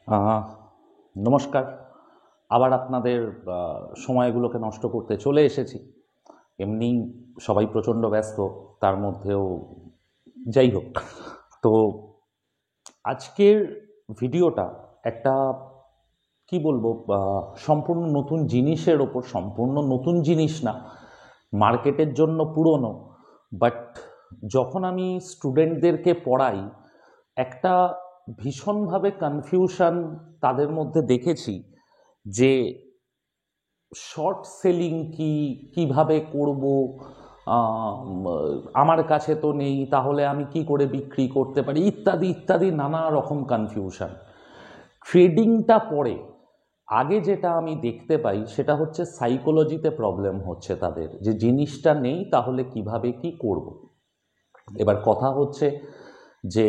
আহ, নমস্কার। আবার আপনাদের সময়গুলোকে নষ্ট করতে চলে এসেছি। এমনি সবাই প্রচণ্ড ব্যস্ত, তার মধ্যেও যাই হোক। তো আজকের ভিডিওটা একটা কি বলবো, সম্পূর্ণ নতুন জিনিসের ওপর। সম্পূর্ণ নতুন জিনিস না, মার্কেটের জন্য পুরনো, বাট যখন আমি স্টুডেন্টদেরকে পড়াই একটা ভীষণভাবে কনফিউশন তাদের মধ্যে দেখেছি যে শর্ট সেলিং কি, কিভাবে করব, আমার কাছে তো নেই, তাহলে আমি কি করে বিক্রি করতে পারি, ইত্যাদি ইত্যাদি নানা রকম কনফিউশন। ট্রেডিংটা পরে আগে যেটা আমি দেখতে পাই সেটা হচ্ছে সাইকোলজিতে প্রবলেম হচ্ছে তাদের, যে জিনিসটা নেই তাহলে কিভাবে কি করব। এবার কথা হচ্ছে যে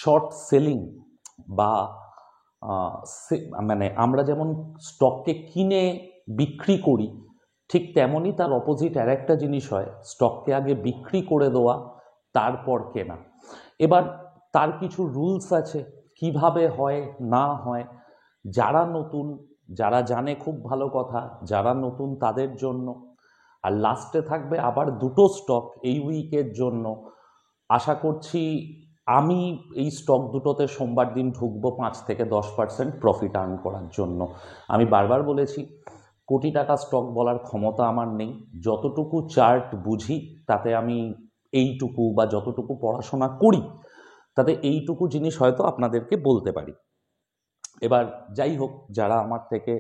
শর্ট সেলিং বা মানে আমরা যেমন স্টককে কিনে বিক্রি করি, ঠিক তেমনই তার অপোজিট আর একটা জিনিস হয়, স্টককে আগে বিক্রি করে দেওয়া, তারপর কেনা। এবার তার কিছু রুলস আছে, কিভাবে হয় না হয়। যারা নতুন, যারা জানে খুব ভালো কথা, যারা নতুন তাদের জন্য। আর লাস্টে থাকবে আবার দুটো স্টক এই উইকের জন্য। আশা করছি আমি এই স্টক দুটোতে সোমবার দিন ঢুকবো 5 থেকে 10% প্রফিট আর্ন করার জন্য। আমি বারবার বলেছি, কোটি টাকা স্টক বলার ক্ষমতা আমার নেই। যতটুকু চার্ট বুঝি তাতে আমি এইটুকু, বা যতটুকু পড়াশোনা করি তাতে এইটুকু জিনিস হয়তো আপনাদেরকে বলতে পারি। এবার যাই হোক, যারা আমার থেকে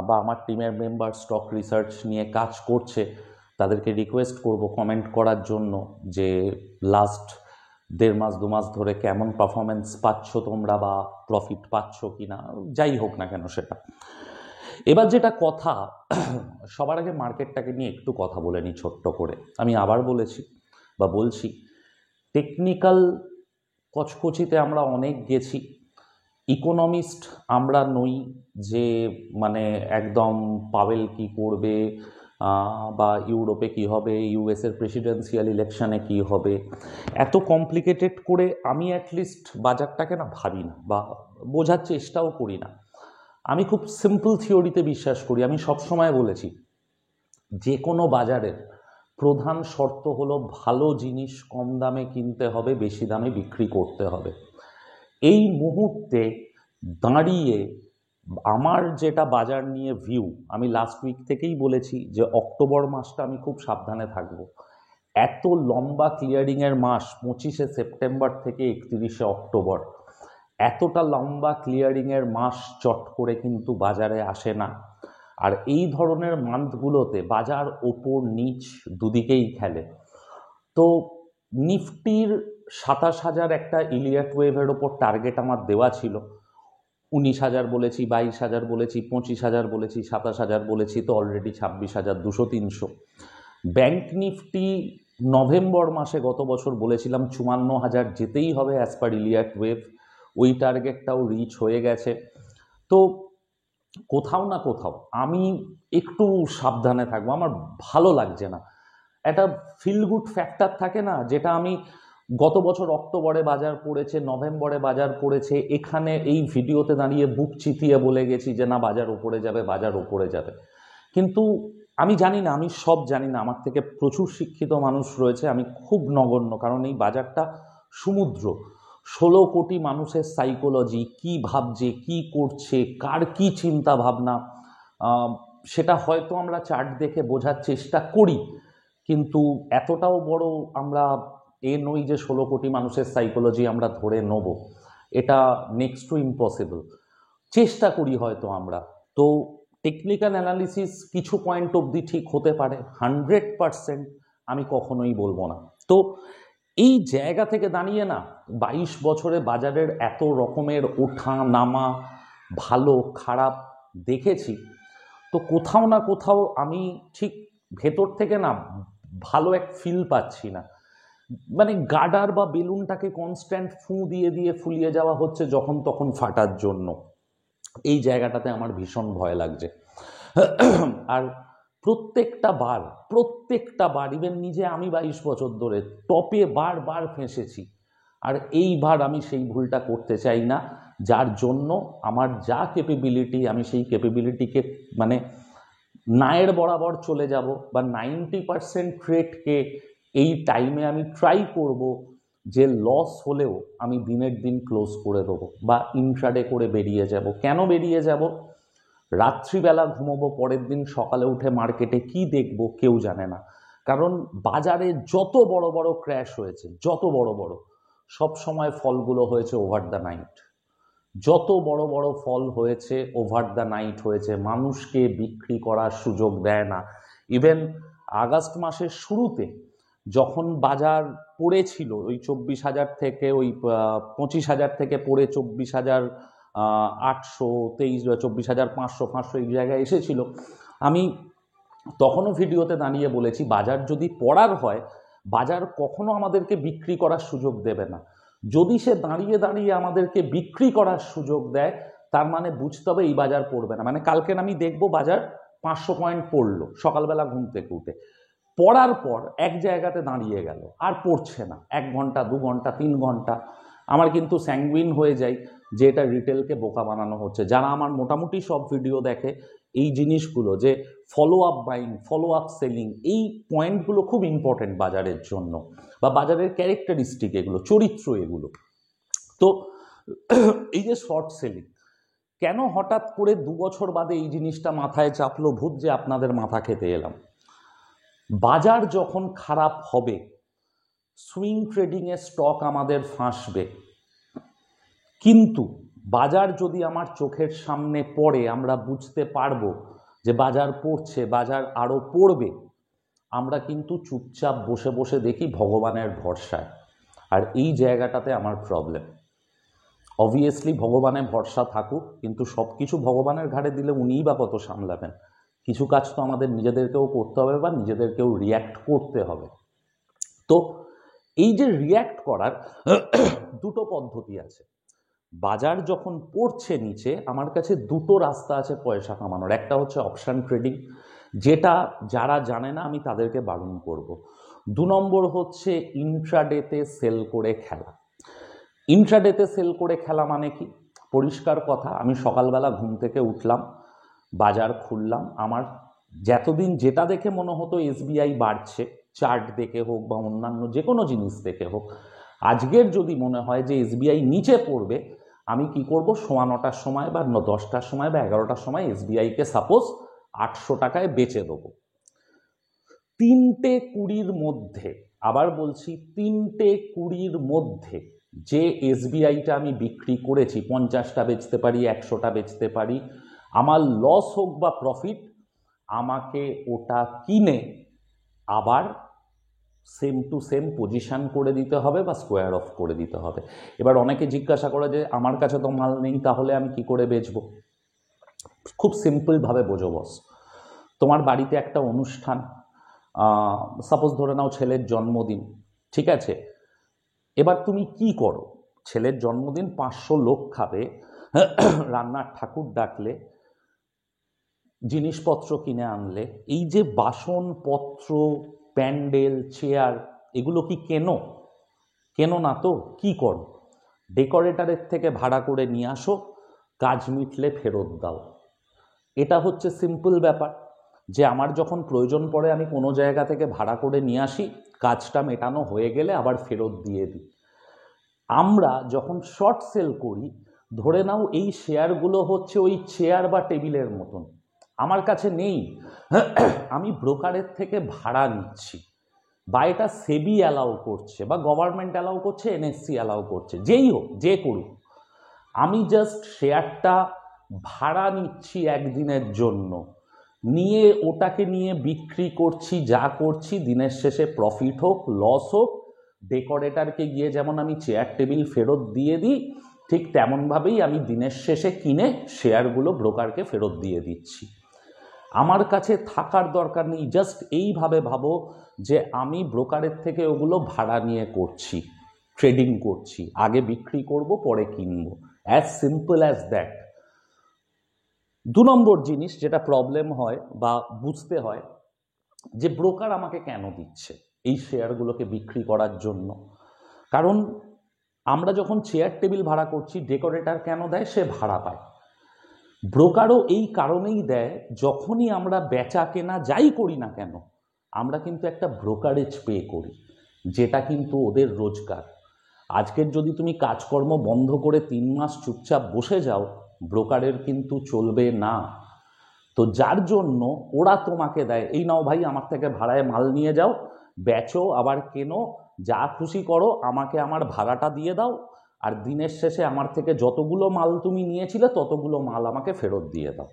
বা আমার টিমের মেম্বার স্টক রিসার্চ নিয়ে কাজ করছে, তাদেরকে রিকোয়েস্ট করব কমেন্ট করার জন্য যে লাস্ট 1.5 মাস 2 মাস ধরে কেমন পারফরমেন্স পাচ্ছ তোমরা, বা প্রফিট পাচ্ছ কি না, যাই হোক না কেন সেটা। এবার যেটা কথা, সবার আগে মার্কেটটাকে নিয়ে একটু কথা বলে নিই ছোট্ট করে। আমি আবার বলেছি বা বলছি, টেকনিক্যাল কচকচিতে আমরা অনেক গেছি, ইকোনমিস্ট আমরা নই যে মানে একদম পাওয়েল কি করবে, বা ইউরোপে কি হবে, ইউএসের প্রেসিডেন্সিয়াল ইলেকশনে কি হবে, এত কমপ্লিকেটেড করে আমি অ্যাটলিস্ট বাজারটাকে না ভাবি না, বা বোঝার চেষ্টাও করি না। আমি খুব সিম্পল থিওরিতে বিশ্বাস করি। আমি সবসময় বলেছি, যে কোনো বাজারের প্রধান শর্ত হলো ভালো জিনিস কম দামে কিনতে হবে, বেশি দামে বিক্রি করতে হবে। এই মুহূর্তে দাঁড়িয়ে আমার যেটা বাজার নিয়ে ভিউ, আমি লাস্ট উইক থেকেই বলেছি যে অক্টোবর মাসটা আমি খুব সাবধানে থাকবো। এত লম্বা ক্লিয়ারিংয়ের মাস, 25শে সেপ্টেম্বর থেকে 31শে অক্টোবর, এতটা লম্বা ক্লিয়ারিংয়ের মাস চট করে কিন্তু বাজারে আসে না। আর এই ধরনের মান্থগুলোতে বাজার ওপর নিচ দুদিকেই খেলে। তো নিফটির 27,000 একটা ইলিয়াট ওয়েভের ওপর টার্গেট আমার দেওয়া ছিল। 19,000 বলেছি, 22,000 বলেছি, 25,000 বলেছি, 27,000 বলেছি, তো অলরেডি 26,200-300। ব্যাংক নিফটি নভেম্বর মাসে গত বছর বলেছিলাম 54,000 যেতেই হবে অ্যাজ পার ইলিয়াট ওয়েভ, ওই টার্গেটটাও রিচ হয়ে গেছে। তো কোথাও না কোথাও আমি একটু সাবধানে থাকবো, আমার ভালো লাগছে না। একটা ফিল গুড ফ্যাক্টর থাকে না, যেটা আমি গত বছর অক্টোবরে বাজার পড়েছে, নভেম্বরে বাজার পড়েছে, এখানে এই ভিডিওতে দাঁড়িয়ে বুক চিতিয়ে বলে গেছি যে না বাজার ওপরে যাবে, বাজার ওপরে যাবে। কিন্তু আমি জানি না, আমি সব জানি না, আমার থেকে প্রচুর শিক্ষিত মানুষ রয়েছে, আমি খুব নগণ্য, কারণ এই বাজারটা সমুদ্র। 16 কোটি মানুষের সাইকোলজি, কি ভাবছে, কি করছে, কার কি চিন্তা ভাবনা, সেটা হয়তো আমরা চার্ট দেখে বোঝার চেষ্টা করি, কিন্তু এতটাও বড় আমরা নই যে 16 কোটি মানুষের সাইকোলজি আমরা ধরে নেব। এটা নেক্সট টু ইম্পসিবল। চেষ্টা করি হয়তো আমরা। তো টেকনিক্যাল অ্যানালিসিস কিছু পয়েন্ট অবধি ঠিক হতে পারে, 100% আমি কখনোই বলবো না। তো এই জায়গা থেকে দাঁড়িয়ে না, 22 বছরে বাজারের এত রকমের ওঠা নামা, ভালো খারাপ দেখেছি। তো কোথাও না কোথাও আমি ঠিক ভেতর থেকে না ভালো এক ফিল পাচ্ছি না। মানে গার্ডার বা বেলুনটাকে কনস্ট্যান্ট ফুঁ দিয়ে দিয়ে ফুলিয়ে যাওয়া হচ্ছে যখন তখন ফাটার জন্য। এই জায়গাটাতে আমার ভীষণ ভয় লাগছে। আর প্রত্যেকটা বার ইভেন নিজে আমি 22 বছর ধরে টপে বারবার ফেঁসেছি। আর এইবার আমি সেই ভুলটা করতে চাই না। যার জন্য আমার যা ক্যাপেবিলিটি আমি সেই ক্যাপেবিলিটিকে মানে নায়ের বরাবর চলে যাব, বা 90% ট্রেডকে এই টাইমে আমি ট্রাই করব যে লস হলেও আমি দিনের দিন ক্লোজ করে দেবো বা ইন্ট্রাডে করে বেরিয়ে যাব। কেন বেরিয়ে যাব? রাত্রিবেলা ঘুমোবো, পরের দিন সকালে উঠে মার্কেটে কি দেখব কেউ জানে না। কারণ বাজারে যত বড় বড় ক্র্যাশ হয়েছে, যত বড় বড়, সব সময় ফলগুলো হয়েছে ওভার দ্য নাইট। যত বড় বড় ফল হয়েছে ওভার দ্য নাইট হয়েছে, মানুষকে বিক্রি করার সুযোগ দেয় না। ইভেন আগস্ট মাসের শুরুতে যখন বাজার পড়েছিল ওই 24,000 থেকে ওই 25,000 থেকে পড়ে 24,800, 24,500 এই জায়গায় এসেছিল, আমি তখনও ভিডিওতে দাঁড়িয়ে বলেছি বাজার যদি পড়ার হয়, বাজার কখনো আমাদেরকে বিক্রি করার সুযোগ দেবে না। যদি সে দাঁড়িয়ে দাঁড়িয়ে আমাদেরকে বিক্রি করার সুযোগ দেয়, তার মানে বুঝতে হবে এই বাজার পড়বে না। মানে কালকে আমি দেখব বাজার 500 পয়েন্ট পড়লো সকালবেলা ঘুম থেকে উঠে, পড়ার পর এক জায়গাতে দাঁড়িয়ে গেল, আর পড়ছে না 1 ঘন্টা 2 ঘন্টা 3 ঘন্টা, আমার কিন্তু স্যাঙ্গুইন হয়ে যায় যে এটা রিটেলকে বোকা বানানো হচ্ছে। যারা আমার মোটামুটি সব ভিডিও দেখে, এই জিনিসগুলো যে follow up buying, follow up selling, এই পয়েন্টগুলো খুব ইম্পর্টেন্ট বাজারের জন্য, বা বাজারের ক্যারেক্টারিস্টিক, এগুলো চরিত্র এগুলো। তো এই যে শর্ট সেলিং, কেন হঠাৎ করে 2 বছর বাদে এই জিনিসটা মাথায় চাপলো ভূত যে আপনাদের মাথা খেতে এলাম? বাজার যখন খারাপ হবে, সুইং ট্রেডিংয়ে স্টক আমাদের ফাঁসবে, কিন্তু বাজার যদি আমার চোখের সামনে পড়ে, আমরা বুঝতে পারবো যে বাজার পড়ছে, বাজার আরও পড়বে, আমরা কিন্তু চুপচাপ বসে বসে দেখি ভগবানের ভরসায়। আর এই জায়গাটাতে আমার প্রবলেম। অবভিয়াসলি ভগবানের ভরসা থাকুক, কিন্তু সব কিছু ভগবানের ঘাড়ে দিলে উনিই বা কত সামলাবেন। কিছু কাজ তো আমাদের নিজেদেরকেও করতে হবে, বা নিজেদেরকেও রিয়্যাক্ট করতে হবে। তো এই যে রিয়্যাক্ট করার দুটো পদ্ধতি আছে। বাজার যখন পড়ছে নিচে, আমার কাছে দুটো রাস্তা আছে পয়সা কামানোর। একটা হচ্ছে অপশন ট্রেডিং, যেটা যারা জানে না আমি তাদেরকে বারণ করব। 2 নম্বর হচ্ছে ইন্ট্রাডেতে সেল করে খেলা। ইন্ট্রাডেতে সেল করে খেলা মানে কি? পরিষ্কার কথা, আমি সকালবেলা ঘুম থেকে উঠলাম, বাজার খুললাম, আমার যতদিন যেটা দেখে মনে হতো এসবিআই বাড়ছে, চার্ট দেখে হোক বা অন্যান্য যে কোনো জিনিস দেখে হোক, আজকের যদি মনে হয় যে এসবিআই নিচে পড়বে, আমি কি করব, 9:15টার সময় বা 10টার সময় বা 11টার সময় এসবিআইকে সাপোজ 800 টাকায় বেচে দেবো। 3:20 মধ্যে, আবার বলছি 3:20 মধ্যে যে এসবিআইটা আমি বিক্রি করেছি, 50টা বেচতে পারি, 100টা বেচতে পারি, আমার লস হোক বা প্রফিট, আমাকে ওটা কিনে আবার সেম টু সেম পজিশন করে দিতে হবে বা স্কোয়ার অফ করে দিতে হবে। এবার অনেকে জিজ্ঞাসা করে যে আমার কাছে তো মাল নেই, তাহলে আমি কি করে বেচবো? খুব সিম্পলভাবে বোঝো বস, তোমার বাড়িতে একটা অনুষ্ঠান, সাপোজ ধরে নাও ছেলের জন্মদিন, ঠিক আছে? এবার তুমি কি করো? ছেলের জন্মদিন, 500 লোক খাবে, রান্নার ঠাকুর ডাকলে, জিনিসপত্র কিনে আনলে, এই যে বাসনপত্র, প্যান্ডেল, চেয়ার, এগুলো কি কেনো না তো? কি করো? ডেকোরেটরের থেকে ভাড়া করে নিয়ে আসো, কাজ মিটলে ফেরত দাও। এটা হচ্ছে সিম্পল ব্যাপার, যে আমার যখন প্রয়োজন পড়ে আমি কোনো জায়গা থেকে ভাড়া করে নিয়ে আসি, কাজটা মেটানো হয়ে গেলে আবার ফেরত দিয়ে দিই। আমরা যখন শর্ট সেল করি, ধরে নাও এই শেয়ারগুলো হচ্ছে ওই চেয়ার বা টেবিলের মতন, আমার কাছে নেই, আমি ব্রোকারের থেকে ভাড়া নিচ্ছি, বা এটা সেবি অ্যালাউ করছে, বা গভর্নমেন্ট অ্যালাউ করছে, এনএসসি অ্যালাউ করছে, যেই হোক, যে করুক, আমি জাস্ট শেয়ারটা ভাড়া নিচ্ছি একদিনের জন্য, নিয়ে ওটাকে নিয়ে বিক্রি করছি, যা করছি, দিনের শেষে প্রফিট হোক লস হোক, ডেকোরেটরকে গিয়ে যেমন আমি চেয়ার টেবিল ফেরত দিয়ে দিই, ঠিক তেমনভাবেই আমি দিনের শেষে কিনে শেয়ারগুলো ব্রোকারকে ফেরত দিয়ে দিচ্ছি। আমার কাছে থাকার দরকার নেই। জাস্ট এইভাবে ভাবো যে আমি ব্রোকারের থেকে ওগুলো ভাড়া নিয়ে করছি, ট্রেডিং করছি, আগে বিক্রি করব পরে কিনবো, অ্যাজ সিম্পল অ্যাজ দ্যাট। 2 নম্বর জিনিস যেটা প্রবলেম হয় বা বুঝতে হয়, যে ব্রোকার আমাকে কেন দিচ্ছে এই শেয়ারগুলোকে বিক্রি করার জন্য? কারণ আমরা যখন চেয়ার টেবিল ভাড়া করছি, ডেকোরেটর কেন দেয়? সে ভাড়া পায়। ব্রোকারও এই কারণেই দেয়, যখনই আমরা বেচা কেনা যাই করি না কেন, আমরা কিন্তু একটা ব্রোকারেজ পে করি, যেটা কিন্তু ওদের রোজগার। আজকের যদি তুমি কাজকর্ম বন্ধ করে 3 মাস চুপচাপ বসে যাও, ব্রোকারের কিন্তু চলবে না। তো যার জন্য ওরা তোমাকে দেয়, এই নাও ভাই আমার থেকে ভাড়ায় মাল নিয়ে যাও, বেচো আবার কেনো, যা খুশি করো, আমাকে আমার ভাড়াটা দিয়ে দাও, আর দিনের শেষে আমার থেকে যতগুলো মাল তুমি নিয়েছিলে ততগুলো মাল আমাকে ফেরত দিয়ে দাও।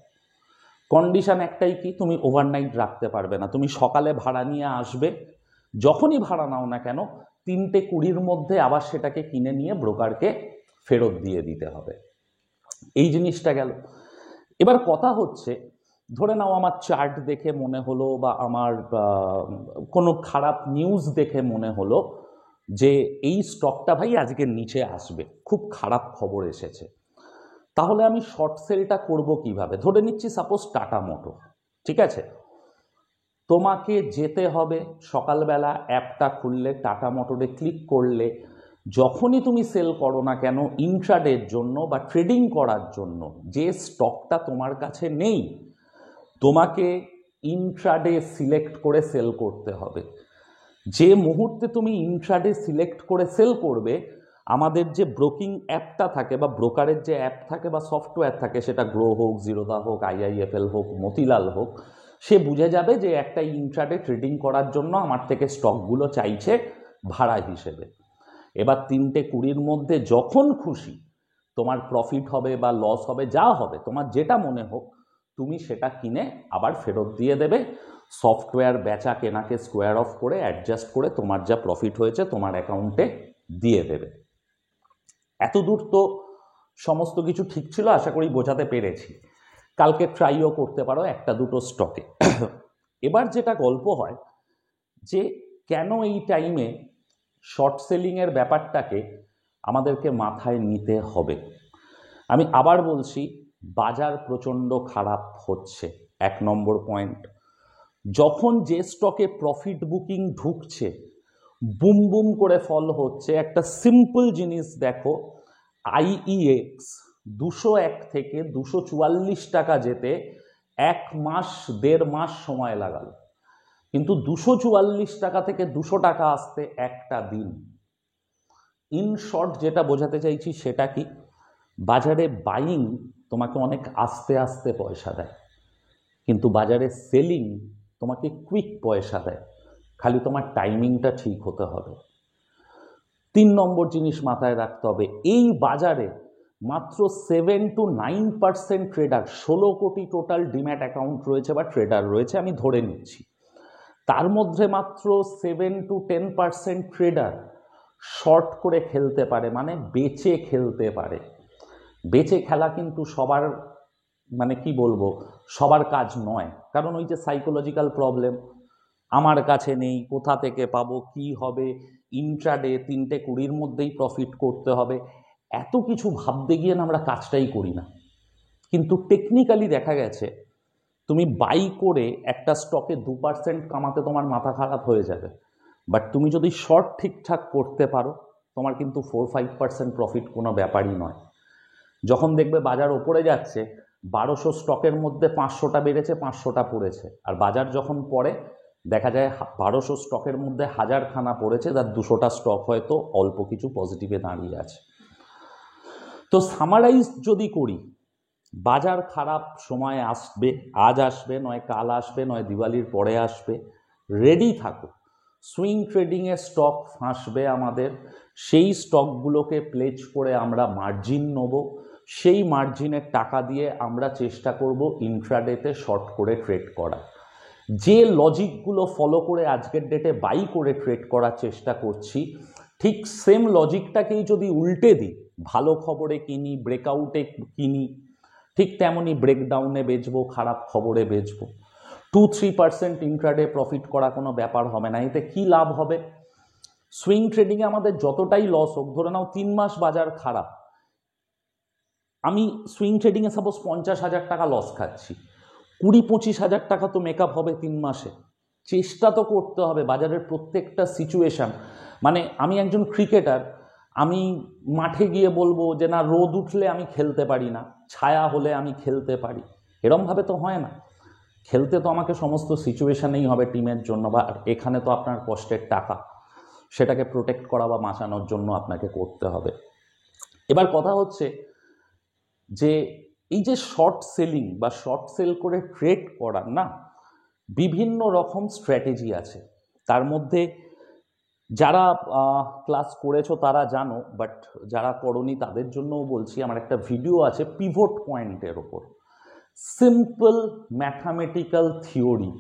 কন্ডিশন একটাই, কি তুমি ওভারনাইট রাখতে পারবে না। তুমি সকালে ভাড়া নিয়ে আসবে, যখনই ভাড়া নাও না কেন 3:20 মধ্যে আবার সেটাকে কিনে নিয়ে ব্রোকারকে ফেরত দিয়ে দিতে হবে। এই জিনিসটা গেল। এবার কথা হচ্ছে, ধরে নাও আমার চার্ট দেখে মনে হলো বা আমার কোনো খারাপ নিউজ দেখে মনে হলো যে এই স্টকটা ভাই আজকে নিচে আসবে, খুব খারাপ খবর এসেছে, তাহলে আমি শর্ট সেলটা করব কিভাবে? ধরে নিচ্ছি সাপোজ টাটা মোটর, ঠিক আছে, তোমাকে যেতে হবে সকালবেলা, অ্যাপটা খুললে টাটা মোটরে ক্লিক করলে, যখনই তুমি সেল করো না কেন ইন্ট্রাডের জন্য বা ট্রেডিং করার জন্য, যে স্টকটা তোমার কাছে নেই, তোমাকে ইন্ট্রাডে সিলেক্ট করে সেল করতে হবে। যে মুহূর্তে তুমি ইন্ট্রাডে সিলেক্ট করে সেল করবে, আমাদের যে ব্রোকিং অ্যাপটা থাকে বা ব্রোকারের যে অ্যাপ থাকে বা সফটওয়্যার থাকে, সেটা গ্রো হোক, জিরোদা হোক, আইআইএফএল হোক, মতিলাল হোক, সে বুঝে যাবে যে একটা ইন্ট্রাডে ট্রেডিং করার জন্য আমার থেকে স্টকগুলো চাইছে ভাড়া হিসেবে। এবার 3:20 মধ্যে যখন খুশি তোমার প্রফিট হবে বা লস হবে, যা হবে তোমার যেটা মনে হোক, তুমি সেটা কিনে আবার ফেরত দিয়ে দেবে। সফটওয়্যার বেচা কেনাকে স্কোয়ার অফ করে অ্যাডজাস্ট করে তোমার যা প্রফিট হয়েছে তোমার অ্যাকাউন্টে দিয়ে দেবে। এতদূর তো সমস্ত কিছু ঠিক ছিল, আশা করি বোঝাতে পেরেছি। কালকে ট্রাইও করতে পারো একটা দুটো স্টকে। এবার যেটা গল্প হয় যে কেন এই টাইমে শর্ট সেলিংয়ের ব্যাপারটাকে আমাদেরকে মাথায় নিতে হবে। আমি আবার বলছি, বাজার প্রচণ্ড খারাপ হচ্ছে, 1 নম্বর পয়েন্ট। যখন যে স্টকে প্রফিট বুকিং ঢুকছে, বুম বুম করে ফল হচ্ছে। একটা সিম্পল জিনিস দেখো, আইইএক্স 201 থেকে 244 টাকা যেতে 1 মাস 1.5 মাস সময় লাগালো, কিন্তু 244 টাকা থেকে 200 টাকা আসতে একটা দিন। ইন শর্ট যেটা বোঝাতে চাইছি সেটা কি, বাজারে বাইং তোমাকে অনেক আস্তে আস্তে পয়সা দেয়, কিন্তু বাজারে সেলিং তোমাকে কুইক পয়সা দেয়, খালি তোমার টাইমিংটা ঠিক হতে হবে। 3 নম্বর জিনিস মাথায় রাখতে হবে, এই বাজারে মাত্র 7 to 9% ট্রেডার, 16 কোটি টোটাল ডিম্যাট অ্যাকাউন্ট রয়েছে বা ট্রেডার রয়েছে আমি ধরে নিচ্ছি, তার মধ্যে মাত্র 7 to 10% ট্রেডার শর্ট করে খেলতে পারে, মানে বেচে খেলতে পারে। বেচে খেলা কিন্তু সবার, মানে কি বলবো, সবার কাজ নয়, কারণ ওই যে সাইকোলজিক্যাল প্রবলেম, আমার কাছে নেই, কোথা থেকে পাবো, কি হবে, ইন্ট্রাডে 3:20 মধ্যেই প্রফিট করতে হবে, এত কিছু ভাবতে গিয়ে না আমরা কাজটাই করি না। কিন্তু টেকনিক্যালি দেখা গেছে তুমি বাই করে একটা স্টকে 2% কামাতে তোমার মাথা খারাপ হয়ে যাবে, বাট তুমি যদি শর্ট ঠিকঠাক করতে পারো তোমার কিন্তু 4-5% প্রফিট কোনো ব্যাপারই নয়। যখন দেখবে বাজার ওপরে যাচ্ছে, 1200 স্টকের মধ্যে 500টা বেড়েছে, 500টা পড়েছে, আর বাজার যখন পড়ে দেখা যায় 1200 স্টকের মধ্যে 1000 খানা পড়েছে, তার 200টা স্টক হয়তো অল্প কিছু পজিটিভে দাঁড়িয়ে আছে। তো সামারাইজ যদি করি, বাজার খারাপ সময় আসবে, আজ আসবে, নয় কাল আসবে, নয় দিওয়ালির পরে আসবে, রেডি থাকো। সুইং ট্রেডিংয়ে স্টক ফাঁসবে আমাদের, সেই স্টকগুলোকে প্লেজ করে আমরা মার্জিন নেব, সেই মার্জিনের টাকা দিয়ে আমরা চেষ্টা করব ইন্ট্রাডেতে শর্ট করে ট্রেড করা। যে লজিকগুলো ফলো করে আজকের ডেটে বাই করে ট্রেড করার চেষ্টা করছি, ঠিক সেম লজিকটাকেই যদি উল্টে দিই, ভালো খবরে কিনি, ব্রেকআউটে কিনি, ঠিক তেমনই ব্রেকডাউনে বেচবো, খারাপ খবরে বেচবো। 2-3% ইন্ট্রাডে প্রফিট করা কোনো ব্যাপার হবে না। এতে কি লাভ হবে? সুইং ট্রেডিংয়ে আমাদের যতটাই লস হোক, ধরে নাও 3 মাস বাজার খারাপ, আমি সুইং ট্রেডিংয়ে সাপোজ 50,000 টাকা লস খাচ্ছি, 20-25,000 টাকা তো মেকআপ হবে 3 মাসে। চেষ্টা তো করতে হবে বাজারের প্রত্যেকটা সিচুয়েশান, মানে আমি একজন ক্রিকেটার, আমি মাঠে গিয়ে বলবো যে না রোদ উঠলে আমি খেলতে পারি না, ছায়া হলে আমি খেলতে পারি, এরমভাবে তো হয় না। খেলতে তো আমাকে সমস্ত সিচুয়েশানেই হবে টিমের জন্য, বা এখানে তো আপনার কষ্টের টাকা, সেটাকে প্রোটেক্ট করা বা বাঁচানোর জন্য আপনাকে করতে হবে। এবার কথা হচ্ছে যে এই যে শর্ট সেলিং বা শর্ট সেল করে ট্রেড করার না বিভিন্ন রকম স্ট্র্যাটেজি আছে। তার মধ্যে যারা ক্লাস করেছো তারা জানো, বাট যারা করনি তাদের জন্যও বলছি, আমার একটা ভিডিও আছে পিভট পয়েন্টের ওপর, সিম্পল ম্যাথামেটিক্যাল থিওরি।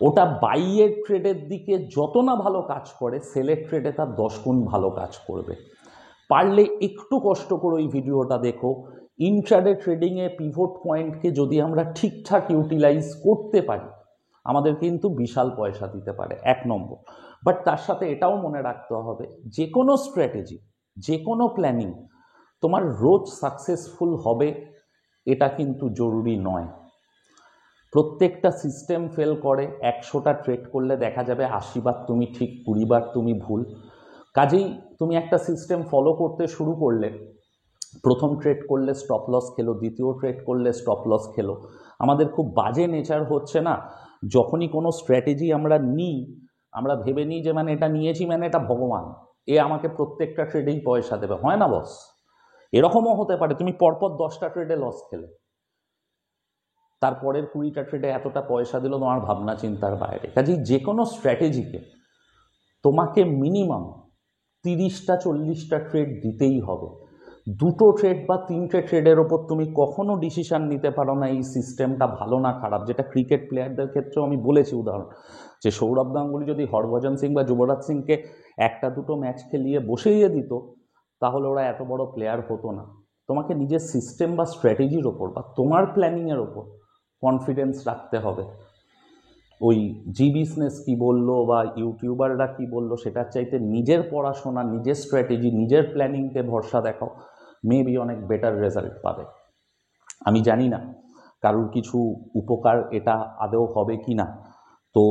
ওটা বাইয়ের ট্রেডের দিকে যত না ভালো কাজ করে, সেলের ট্রেডে তার 10 গুণ ভালো কাজ করবে। পারলে একটু কষ্ট করে ওই ভিডিওটা দেখো। ইন্ট্রাডে ট্রেডিংয়ে পিভট পয়েন্টকে যদি আমরা ঠিকঠাক ইউটিলাইজ করতে পারি, আমাদের কিন্তু বিশাল পয়সা দিতে পারে, 1 নম্বর। বাট তার সাথে এটাও মনে রাখতে হবে, যে কোনো স্ট্র্যাটেজি, যে কোনো প্ল্যানিং তোমার রোজ সাকসেসফুল হবে এটা কিন্তু জরুরি নয়। প্রত্যেকটা সিস্টেম ফেল করে। 100টা ট্রেড করলে দেখা যাবে 80 বার তুমি ঠিক, 20 বার তুমি ভুল। কাজেই তুমি একটা সিস্টেম ফলো করতে শুরু করলে, প্রথম ট্রেড করলে স্টপ লস খেলো, দ্বিতীয় ট্রেড করলে স্টপ লস খেলো। আমাদের খুব বাজে নেচার হচ্ছে না, যখনই কোনো স্ট্র্যাটেজি আমরা নিই, আমরা ভেবে নিই যে মানে এটা নিয়েছি মানে এটা ভগবান, এ আমাকে প্রত্যেকটা ট্রেডেই পয়সা দেবে। হয় না বস, এরকমও হতে পারে তুমি পরপর 10টা ট্রেডে লস খেলে, তারপরের 20টা ট্রেডে এতটা পয়সা দিল, তোমার ভাবনা চিন্তার বাইরে। কাজেই যে কোনো স্ট্র্যাটেজিকে তোমাকে মিনিমাম 30টা 40টা ট্রেড দিতেই হবে। 2টো ট্রেড বা 3টে ট্রেডের ওপর তুমি কখনো ডিসিশান নিতে পারো না এই সিস্টেমটা ভালো না খারাপ। যেটা ক্রিকেট প্লেয়ারদের ক্ষেত্রেও আমি বলেছি উদাহরণ, যে সৌরভ গাঙ্গুলি যদি হরভজন সিং বা যুবরাজ সিংকে 1টা 2টো ম্যাচ খেলিয়ে বসিয়ে দিত, তাহলে ওরা এত বড় প্লেয়ার হতো না। তোমাকে নিজের সিস্টেম বা স্ট্র্যাটেজির ওপর বা তোমার প্ল্যানিংয়ের ওপর কনফিডেন্স রাখতে হবে। ওই জি বিজনেস কী বললো বা ইউটিউবাররা কী বললো সেটার চাইতে নিজের পড়াশোনা, নিজের স্ট্র্যাটেজি, নিজের প্ল্যানিংকে ভরসা দেখাও, মেবি অনেক বেটার রেজাল্ট পাবে। আমি জানি না কারুর কিছু উপকার এটা আদৌ হবে কি না। তো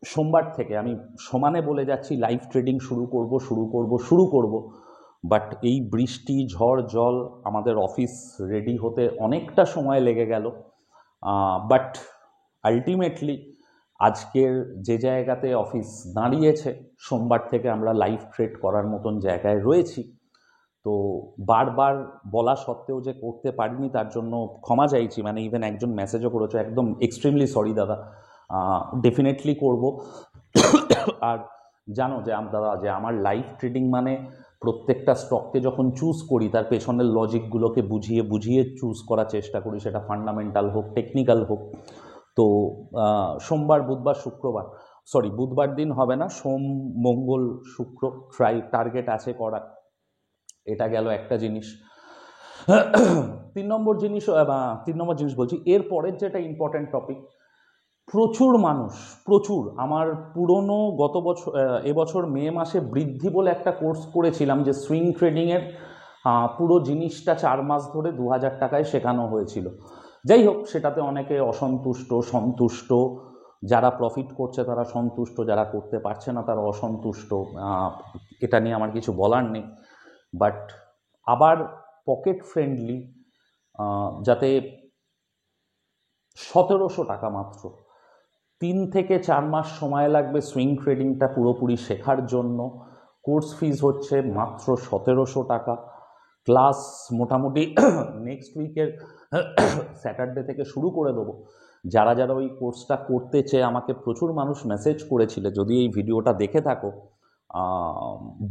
সোমবার থেকে আমি সমানে বলে যাচ্ছি লাইভ ট্রেডিং শুরু করব। বাট এই বৃষ্টি, ঝড়, জল, আমাদের অফিস রেডি হতে অনেকটা সময় লেগে গেল। বাট আলটিমেটলি আজকের যে জায়গাতে অফিস দাঁড়িয়েছে, সোমবার থেকে আমরা লাইভ ট্রেড করার মতন জায়গায় রয়েছি। তো বারবার বলা সত্ত্বেও যে করতে পারিনি তার জন্য ক্ষমা চাইছি। মানে ইভেন একজন মেসেজও করেছে, একদম এক্সট্রিমলি সরি দাদা, ডেফিনেটলি করব। আর জানো যে দাদা, যে আমার লাইভ ট্রেডিং মানে প্রত্যেকটা স্টককে যখন চুজ করি তার পেছনের লজিকগুলোকে বুঝিয়ে বুঝিয়ে চুজ করার চেষ্টা করি, সেটা ফান্ডামেন্টাল হোক, টেকনিক্যাল হোক। তো সোমবার, বুধবার, শুক্রবার, সরি বুধবার দিন হবে না, সোম, মঙ্গল, শুক্র টার্গেট আছে করা। এটা গেল একটা জিনিস। 3 নম্বর জিনিস বলছি, এর পরের যেটা ইম্পর্ট্যান্ট টপিক, প্রচুর মানুষ, প্রচুর, আমার পুরনো গত বছর এবছর মে মাসে বৃদ্ধি বলে একটা কোর্স করেছিলাম, যে সুইং ট্রেডিংয়ের পুরো জিনিসটা 4 মাস ধরে 2000 টাকায় শেখানো হয়েছিল। যাই হোক, সেটাতে অনেকে অসন্তুষ্ট, সন্তুষ্ট। যারা প্রফিট করছে তারা সন্তুষ্ট, যারা করতে পারছে না তারা অসন্তুষ্ট। এটা নিয়ে আমার কিছু বলার নেই। বাট আবার পকেট ফ্রেন্ডলি, যাতে 1700 টাকা মাত্র, 3 থেকে 4 মাস সময় লাগবে সুইং ট্রেডিংটা পুরোপুরি শেখার জন্য। কোর্স ফিজ হচ্ছে মাত্র 1700 টাকা। ক্লাস মোটামুটি নেক্সট উইকের স্যাটারডে থেকে শুরু করে দেবো। যারা যারা ওই কোর্সটা করতে চেয়ে, আমাকে প্রচুর মানুষ মেসেজ করেছিলে, যদি এই ভিডিওটা দেখে থাকো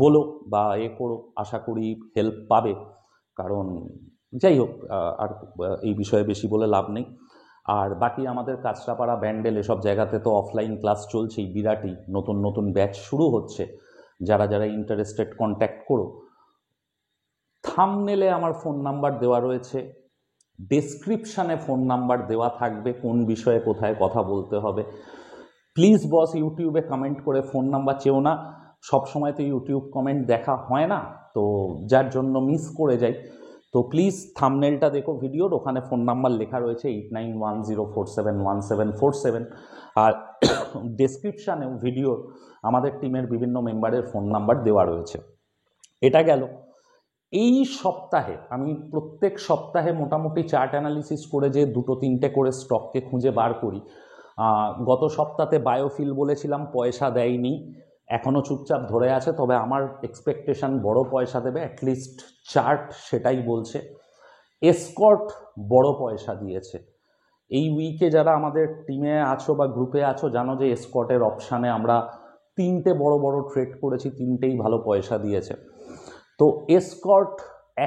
বলো বা করো, আশা করি হেল্প পাবে। কারণ যাই হোক, আর এই বিষয়ে বেশি বলে লাভ নেই। আর বাকি আমাদের কাঁচরাপাড়া, ব্যান্ডেল, এসব জায়গাতে তো অফলাইন ক্লাস চলছেই বিরাটই, নতুন নতুন ব্যাচ শুরু হচ্ছে। যারা যারা ইন্টারেস্টেড কন্ট্যাক্ট করো। থাম্বনেলে আমার ফোন নাম্বার দেওয়া রয়েছে, ডেসক্রিপশানে ফোন নাম্বার দেওয়া থাকবে, কোন বিষয়ে কোথায় কথা বলতে হবে। প্লিজ বস, ইউটিউবে কমেন্ট করে ফোন নাম্বার চেও না। সবসময় তো ইউটিউব কমেন্ট দেখা হয় না, তো যার জন্য মিস করে যাই। তো প্লিজ থাম্বনেলটা দেখো ভিডিওর, ওখানে ফোন নাম্বার লেখা রয়েছে 8910471747। আর ডেসক্রিপশানেও ভিডিওর আমাদের টিমের বিভিন্ন মেম্বারের ফোন নাম্বার দেওয়া রয়েছে। এটা গেল। এই সপ্তাহে আমি প্রত্যেক সপ্তাহে মোটামুটি চার্ট অ্যানালিসিস করে যে 2-3টে করে স্টককে খুঁজে বার করি। গত সপ্তাহে বায়োফিল বলেছিলাম, পয়সা দেয়নি, এখনও চুপচাপ ধরে আছে, তবে আমার এক্সপেকটেশন বড় পয়সা দেবে, অ্যাটলিস্ট চার্ট সেটাই বলছে। এসকর্ট বড় পয়সা দিয়েছে। এই উইকে যারা আমাদের টিমে আছো বা গ্রুপে আছো জানো যে এসকর্টের অপশানে আমরা 3টে বড় বড় ট্রেড করেছি, 3টেই ভালো পয়সা দিয়েছে। তো এসকর্ট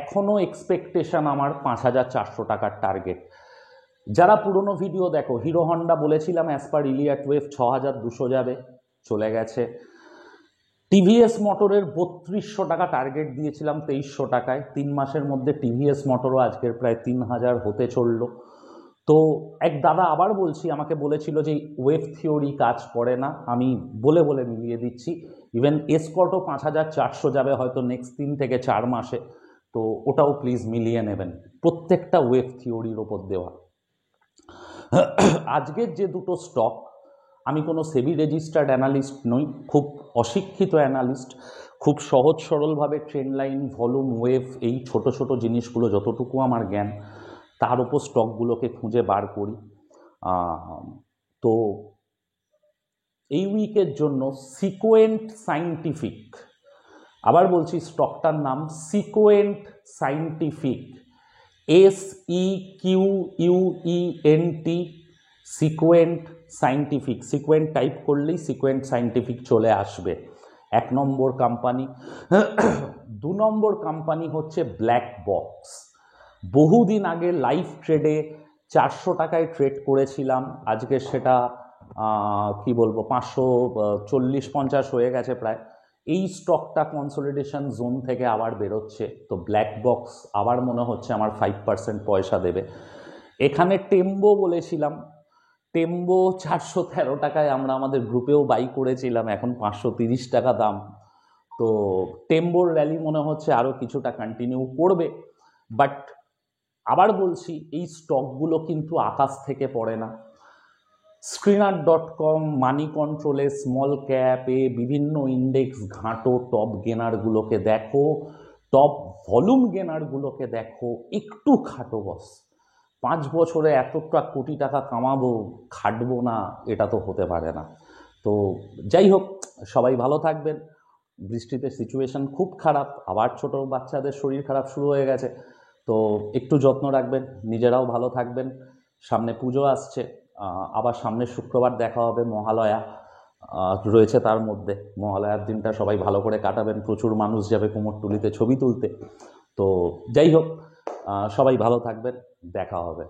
এখনও এক্সপেকটেশন আমার 5,400 টাকার টার্গেট। যারা পুরনো ভিডিও দেখো, হিরো হন্ডা বলেছিলাম অ্যাজ পার ইলিয়াট ওয়েভ 6,200 যাবে, চলে গেছে। টিভিএস মোটরের 3200 টাকা টার্গেট দিয়েছিলাম 2300 টাকায়। 3 মাসের মধ্যে টিভিএস মোটরও আজকের প্রায় 3000 হতে চলল। তো এক দাদা আবার বলছি আমাকে বলেছিল যে ওয়েভ থিওরি কাজ করে না, আমি বলে বলে মিলিয়ে দিচ্ছি। ইভেন এসকর্টও 5,400 যাবে হয়তো নেক্সট 3 থেকে 4 মাসে, তো ওটাও প্লিজ মিলিয়ে নেবেন, প্রত্যেকটা ওয়েভ থিওরির ওপর দেওয়া। আজকের যে দুটো স্টক, আমি কোনো সেবি রেজিস্টার্ড অ্যানালিস্ট নই, খুব অশিক্ষিত অ্যানালিস্ট, খুব সহজ সরলভাবে ট্রেন্ড লাইন, ভলিউম, ওয়েভ, এই ছোট ছোট জিনিসগুলো যতটুকু আমার জ্ঞান তার উপর স্টকগুলোকে খুঁজে বার করি। তো এই উইকের জন্য সিকোয়েন্ট সায়েন্টিফিক, আবার বলছি স্টকটার নাম sequent scientific, SEQUENT, sequent scientific. Sequent type করলেই সিকোয়েন্ট সায়েন্টিফিক চলে আসবে। 1 নম্বর কোম্পানি। 2 নম্বর কোম্পানি হচ্ছে ব্ল্যাক বক্স। বহুদিন আগে লাইভ ট্রেডে 400 টাকায় ট্রেড করেছিলাম, আজকে সেটা কি বলবো 540-50 হয়ে গেছে প্রায়। এই স্টকটা কনসলিডেশন জোন থেকে আবার বেরোচ্ছে, তো ব্ল্যাক বক্স আবার মনে হচ্ছে আমার 5% পয়সা দেবে। এখানে টেম্বো বলেছিলাম, টেম্বো 413 টাকায় আমরা আমাদের গ্রুপেও বাই করেছিলাম, এখন 530 টাকা দাম। তো টেম্বোর র্যালি মনে হচ্ছে আরও কিছুটা কন্টিনিউ করবে। বাট আবার বলছি এই স্টকগুলো কিন্তু আকাশ থেকে পড়ে না। স্ক্রিনার.com, মানি কন্ট্রোলে, স্মল ক্যাপে বিভিন্ন ইন্ডেক্স ঘাঁটো, টপ গেনারগুলোকে দেখো, টপ ভলিউম গেনারগুলোকে দেখো, একটু খাটো বস। 5 বছরে এতটা কোটি টাকা কামাবো, খাটবো না, এটা তো হতে পারে না। তো যাই হোক, সবাই ভালো থাকবেন। বৃষ্টিতে সিচুয়েশন খুব খারাপ, আবার ছোট বাচ্চাদের শরীর খারাপ শুরু হয়ে গেছে, তো একটু যত্ন রাখবেন, নিজেরাও ভালো থাকবেন। সামনে পুজো আসছে, আবার সামনের শুক্রবার দেখা হবে, মহালয়া রয়েছে তার মধ্যে। মহালয়ার দিনটা সবাই ভালো করে কাটাবেন, প্রচুর মানুষ যাবে কুমোরটুলিতে ছবি তুলতে। তো যাই হোক, সবাই ভালো থাকবেন, দেখা হবে।